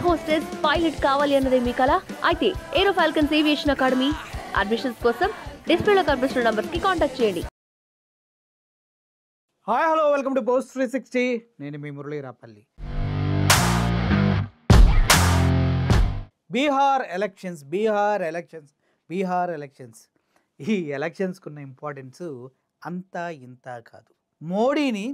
Hostess pilot కావాలి అన్నదే మీ కల అయితే ఏరో ఫాల్కన్స్ ఏవియేషన్ అకాడమీ అడ్మిషన్స్ కోసం డిస్ప్లేలో కనిపిస్తున్న నంబర్కి కాంటాక్ట్ చేయండి. Hi hello welcome to post 360. నేను మీ మురళీ రాపల్లి. బీహార్ ఎలక్షన్స్ ఈ ఎలక్షన్స్కున్న ఇంపార్టెన్స్ అంతా ఇంత కాదు. మోడీని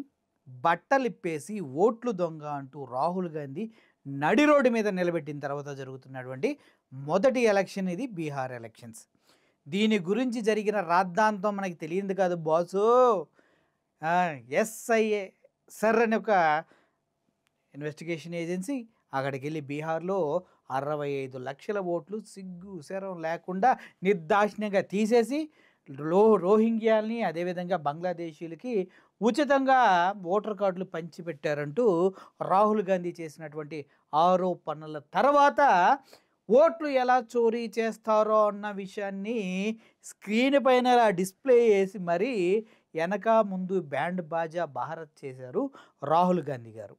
బట్టలిప్పేసి ఓట్లు దొంగ అంటూ రాహుల్ గాంధీ నడి రోడ్డు మీద నిలబెట్టిన తర్వాత జరుగుతున్నటువంటి మొదటి ఎలక్షన్ ఇది బీహార్ ఎలక్షన్స్. దీని గురించి జరిగిన రాద్ధాంతం మనకి తెలియదు కాదు బాసు. ఎస్ఐఏ సర్ అనే ఒక ఇన్వెస్టిగేషన్ ఏజెన్సీ అక్కడికి వెళ్ళి బీహార్లో 65 లక్షల ఓట్లు సిగ్గు శరం లేకుండా నిర్దాక్షిణ్యంగా తీసేసి రోహింగ్యాల్ని అదేవిధంగా బంగ్లాదేశీలకి ఉచితంగా ఓటర్ కార్డులు పంచిపెట్టారంటూ రాహుల్ గాంధీ చేసినటువంటి ఆరోపణల తర్వాత ఓట్లు ఎలా చోరీ చేస్తారో అన్న విషయాన్ని స్క్రీన్ పైన డిస్ప్లే చేసి మరీ వెనక ముందు బ్యాండ్ బాజా భారత్ చేశారు రాహుల్ గాంధీ గారు.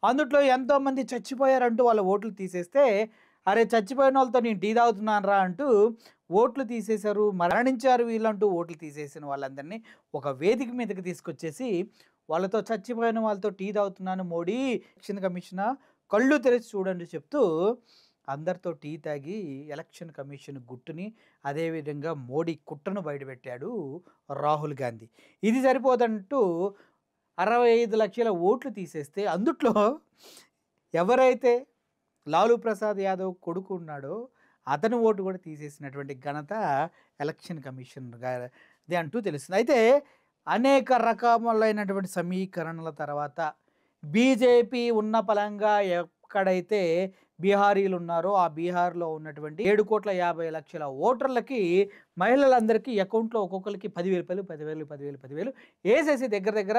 అందుట్లో ఎంతోమంది చచ్చిపోయారంటూ వాళ్ళ ఓట్లు తీసేస్తే, అరే చచ్చిపోయిన వాళ్ళతో నేను టీ తాగుతున్నాను రా అంటూ ఓట్లు తీసేశారు. మరణించారు వీళ్ళంటూ ఓట్లు తీసేసిన వాళ్ళందరినీ ఒక వేదిక మీదకి తీసుకొచ్చేసి వాళ్ళతో చచ్చిపోయిన వాళ్ళతో టీ తాగుతున్నాను మోడీ ఎలక్షన్ కమిషన్ కళ్ళు తెరిచి చూడండి చెప్తూ అందరితో టీ తాగి ఎలక్షన్ కమిషన్ గుట్టుని అదేవిధంగా మోడీ కుట్రను బయటపెట్టాడు రాహుల్ గాంధీ. ఇది సరిపోదంటూ 65 లక్షల ఓట్లు తీసేస్తే అందుట్లో ఎవరైతే లాలూ ప్రసాద్ యాదవ్ కొడుకు ఉన్నాడో అతని ఓటు కూడా తీసేసినటువంటి ఘనత ఎలక్షన్ కమిషన్ గారిది అంటూ తెలుస్తుంది. అయితే అనేక రకములైనటువంటి సమీకరణల తర్వాత బీజేపీ ఉన్న పలంగా ఎక్కడైతే బీహారీలు ఉన్నారో ఆ బీహార్లో ఉన్నటువంటి 7,50,00,000 ఓటర్లకి మహిళలందరికీ అకౌంట్లో ఒక్కొక్కరికి 10,000 వేసేసి దగ్గర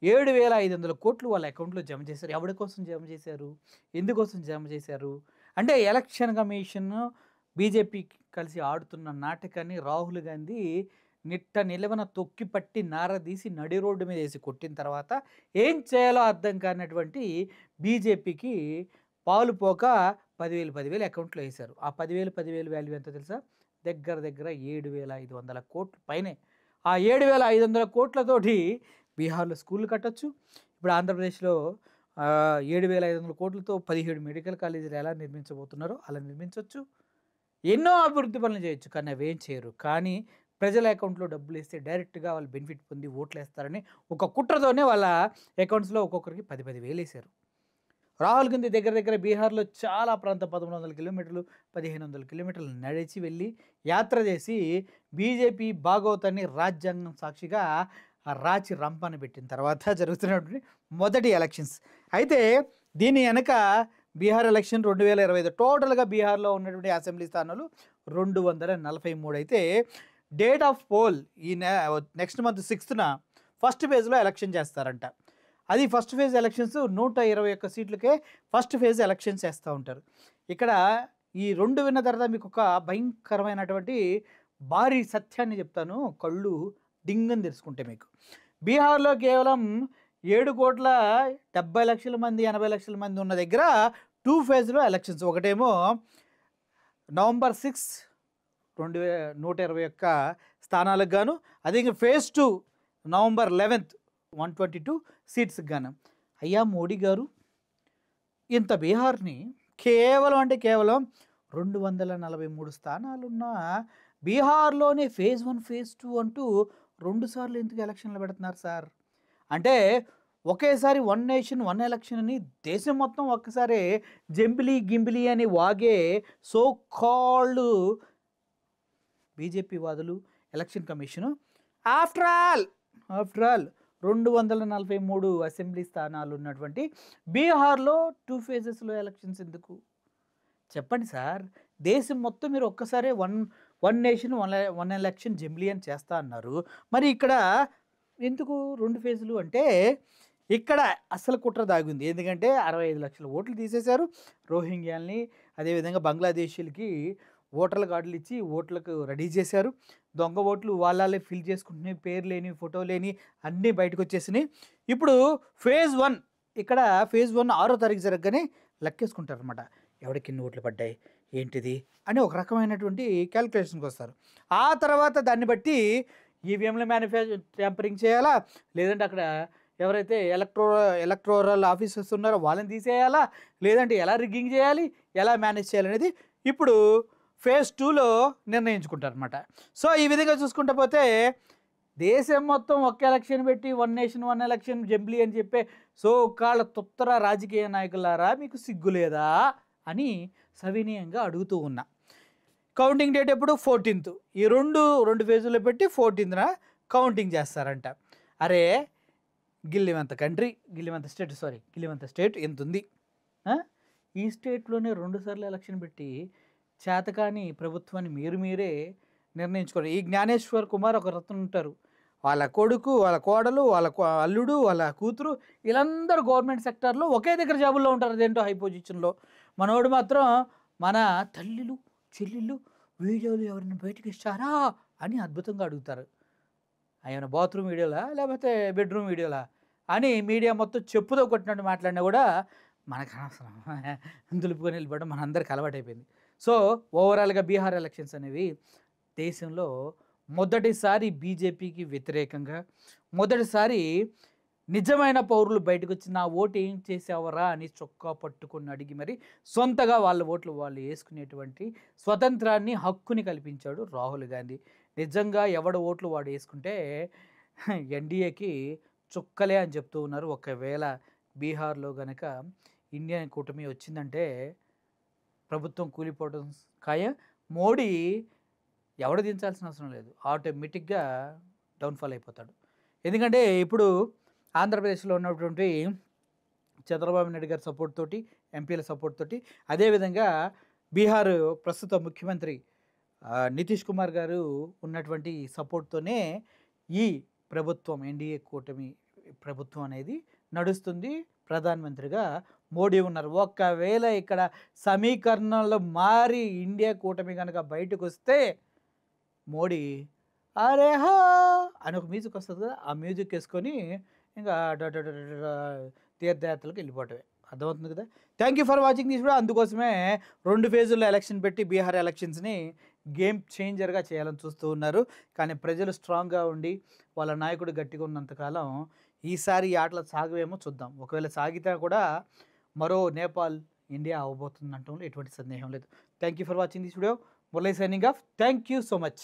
7,500 కోట్లు వాళ్ళ అకౌంట్లో జమ చేశారు. ఎవరి కోసం జమ చేశారు, ఎందుకోసం జమ చేశారు అంటే ఎలక్షన్ కమిషన్ బీజేపీ కలిసి ఆడుతున్న నాటకాన్ని రాహుల్ గాంధీ నిలవన తొక్కి పట్టి నారదీసి నడి రోడ్డు మీద వేసి కొట్టిన తర్వాత ఏం చేయాలో అర్థం కానటువంటి బీజేపీకి పాలు పోక 10,000 అకౌంట్లో వేశారు. ఆ 10,000 వాల్యూ ఎంత తెలుసా? దగ్గర 7,500 కోట్లు పైనే. ఆ 7,500 కోట్లతోటి బీహార్లో స్కూళ్ళు కట్టచ్చు. ఇప్పుడు ఆంధ్రప్రదేశ్లో 7,500 కోట్లతో 17 మెడికల్ కాలేజీలు ఎలా నిర్మించబోతున్నారో అలా నిర్మించవచ్చు. ఎన్నో అభివృద్ధి పనులు చేయొచ్చు, కానీ అవేం చేయరు. కానీ ప్రజల అకౌంట్లో డబ్బులు వేస్తే డైరెక్ట్గా వాళ్ళు బెనిఫిట్ పొంది ఓట్లు వేస్తారని ఒక కుట్రతోనే వాళ్ళ అకౌంట్స్లో ఒక్కొక్కరికి 10,000 వేశారు. రాహుల్ గాంధీ దగ్గర బీహార్లో చాలా ప్రాంతం 1,100 కిలోమీటర్లు 1,500 కిలోమీటర్లు నడిచి వెళ్ళి యాత్ర చేసి బీజేపీ భాగవతాన్ని రాజ్యాంగం సాక్షిగా రాచి రంపాన్ని పెట్టిన తర్వాత జరుగుతున్నటువంటి మొదటి ఎలక్షన్స్. అయితే దీని వెనక బీహార్ ఎలక్షన్ 2025 టోటల్గా బీహార్లో ఉన్నటువంటి అసెంబ్లీ స్థానాలు 243 అయితే డేట్ ఆఫ్ పోల్ ఈ నెక్స్ట్ మంత్ 6న ఫస్ట్ ఫేజ్లో ఎలక్షన్ చేస్తారంట. అది ఫస్ట్ ఫేజ్ ఎలక్షన్స్ 121 సీట్లకే ఫస్ట్ ఫేజ్ ఎలక్షన్స్ చేస్తూ ఉంటారు. ఇక్కడ ఈ 2 విన్న తర్వాత మీకు ఒక భయంకరమైనటువంటి భారీ సత్యాన్ని చెప్తాను, కళ్ళు డింగని తెలుసుకుంటే మీకు. బీహార్లో కేవలం 7,70,00,000 మంది 80,00,000 మంది ఉన్న దగ్గర 2 ఫేజ్లో ఎలక్షన్స్. ఒకటేమో నవంబర్ 6 121 స్థానాలకు గాను, అదే ఇంకా ఫేజ్ 2 నవంబర్ 11 122 సీట్స్కి గాను. అయ్యా మోడీ గారు ఇంత బీహార్ని కేవలం 243 స్థానాలున్న బీహార్లోనే ఫేజ్ 1 ఫేజ్ 2 అంటూ 2 సార్లు ఎందుకు ఎలక్షన్లు పెడుతున్నారు సార్? అంటే ఒకేసారి 1 నేషన్ 1 ఎలక్షన్ అని దేశం మొత్తం ఒక్కసారి గింబిలి అని వాగే సో కాల్డ్ బీజేపీ వాదులు election commission after all 243 assembly స్థానాలు ఉన్నటువంటి బీహార్లో 2 ఫేజెస్లో ఎలక్షన్స్ ఎందుకు చెప్పండి సార్? దేశం మొత్తం మీరు ఒక్కసారి 1 నేషన్ 1 ఎలక్షన్ జెంబ్లియన్ చేస్తా అన్నారు. మరి ఇక్కడ ఎందుకు 2 ఫేజులు అంటే ఇక్కడ అసలు కుట్ర దాగుంది. ఎందుకంటే 65 లక్షల ఓట్లు తీసేశారు. రోహింగ్యాల్ని అదేవిధంగా బంగ్లాదేశీలకి ఓటర్ల కార్డులు ఇచ్చి ఓట్లకు రెడీ చేశారు. దొంగ ఓట్లు వాళ్ళే ఫిల్ చేసుకుంటున్నాయి, పేరు లేని ఫోటో లేని అన్నీ బయటకు వచ్చేసినాయి. ఇప్పుడు ఫేజ్ 1 ఇక్కడ ఫేజ్ 1 6వ తారీఖు జరగగానే లెక్కేసుకుంటారు అనమాట. ఎవడికి ఎన్ని ఓట్లు పడ్డాయి ఏంటిది అని ఒక రకమైనటువంటి క్యాలిక్యులేషన్కి వస్తారు. ఆ తర్వాత దాన్ని బట్టి ఈవీఎంల ట్యాంపరింగ్ చేయాలా, లేదంటే అక్కడ ఎవరైతే ఎలక్టోరల్ ఆఫీసర్స్ ఉన్నారో వాళ్ళని తీసేయాలా, లేదంటే ఎలా రిగ్గింగ్ చేయాలి, ఎలా మేనేజ్ చేయాలనేది ఇప్పుడు ఫేజ్ 2లో నిర్ణయించుకుంటారు అనమాట. సో ఈ విధంగా చూసుకుంటూ పోతే దేశం మొత్తం ఒక్క ఎలక్షన్ పెట్టి 1 నేషన్ 1 ఎలక్షన్ జంబ్లీ అని చెప్పే సో కాళ్ళ తుత్తర రాజకీయ నాయకులారా మీకు సిగ్గు లేదా అని సవినయంగా అడుగుతూ ఉన్నా. కౌంటింగ్ డేట్ ఎప్పుడు 14th. ఈ రెండు ఫేజుల్లో పెట్టి 14th కౌంటింగ్ చేస్తారంట. అరే గిల్లిమంత స్టేట్ ఎంత ఉంది, ఈ స్టేట్లోనే 2 సార్లు ఎలక్షన్ పెట్టి చేతకాని ప్రభుత్వాన్ని మీరే నిర్ణయించుకోండి. ఈ జ్ఞానేశ్వర్ కుమార్ ఒక రత్న ఉంటారు, వాళ్ళ కొడుకు, వాళ్ళ కోడలు, వాళ్ళ అల్లుడు, వాళ్ళ కూతురు, వీళ్ళందరూ గవర్నమెంట్ సెక్టార్లో ఒకే దగ్గర జాబుల్లో ఉంటారు. అదేంటో హై పొజిషన్లో. మనోడు మాత్రం మన తల్లిలు చెల్లెళ్ళు వీడియోలు ఎవరిని బయటకు ఇస్తారా అని అద్భుతంగా అడుగుతారు. ఏమైనా బాత్రూమ్ వీడియోలా లేకపోతే బెడ్రూమ్ వీడియోలా అని మీడియా మొత్తం చెప్పుతో కొట్టినట్టు మాట్లాడినా కూడా మనకు అనవసరం, దులుపుకొని వెళ్ళిపోవడం మన అందరికి అలవాటైపోయింది. సో ఓవరాల్గా బీహార్ ఎలక్షన్స్ అనేవి దేశంలో మొదటిసారి బీజేపీకి వ్యతిరేకంగా, మొదటిసారి నిజమైన పౌరులు బయటకు వచ్చి నా ఓటు ఏం చేసావరా అని చొక్కా పట్టుకొని అడిగి మరి సొంతగా వాళ్ళ ఓట్లు వాళ్ళు వేసుకునేటువంటి స్వతంత్రాన్ని, హక్కుని కల్పించాడు రాహుల్ గాంధీ. నిజంగా ఎవడ ఓట్లు వాడు వేసుకుంటే ఎన్డీఏకి చుక్కలే అని చెప్తూ ఉన్నారు. ఒకవేళ బీహార్లో గనక ఇండియా కూటమి వచ్చిందంటే ప్రభుత్వం కూలిపోవడం ఖాయం. మోడీ ఎవడ దించాల్సిన అవసరం లేదు, ఆటోమేటిక్గా డౌన్ఫాల్ అయిపోతాడు. ఎందుకంటే ఇప్పుడు ఆంధ్రప్రదేశ్లో ఉన్నటువంటి చంద్రబాబు నాయుడు గారి సపోర్ట్ తోటి, ఎంపీల సపోర్ట్ తోటి, అదేవిధంగా బీహార్ ప్రస్తుత ముఖ్యమంత్రి నితీష్ కుమార్ గారు ఉన్నటువంటి సపోర్ట్తోనే ఈ ప్రభుత్వం, ఎన్డీఏ కూటమి ప్రభుత్వం అనేది నడుస్తుంది. ప్రధానమంత్రిగా మోడీ ఉన్నారు. ఒకవేళ ఇక్కడ సమీకరణంలో మారి ఇండియా కూటమి కనుక బయటకు వస్తే మోడీ అరే హో అని ఒక మ్యూజిక్ వస్తుంది కదా, ఆ మ్యూజిక్ వేసుకొని ఇంకా తీర్థయాత్రలకు వెళ్ళిపోవటమే. అర్థమవుతుంది కదా. Thank you for watching this video. అందుకోసమే 2 ఫేజుల్లో ఎలక్షన్ పెట్టి బీహార్ ఎలక్షన్స్ని గేమ్ చేంజర్గా చేయాలని చూస్తూ ఉన్నారు. కానీ ప్రజలు స్ట్రాంగ్గా ఉండి వాళ్ళ నాయకుడు గట్టిగా ఉన్నంతకాలం ఈసారి ఈ ఆటలు సాగవేమో చూద్దాం. ఒకవేళ సాగితే కూడా మరో నేపాల్ ఇండియా అవ్వబోతుందంటే ఎటువంటి సందేహం లేదు. Thank you for watching this video. Murali signing off. Thank you so much.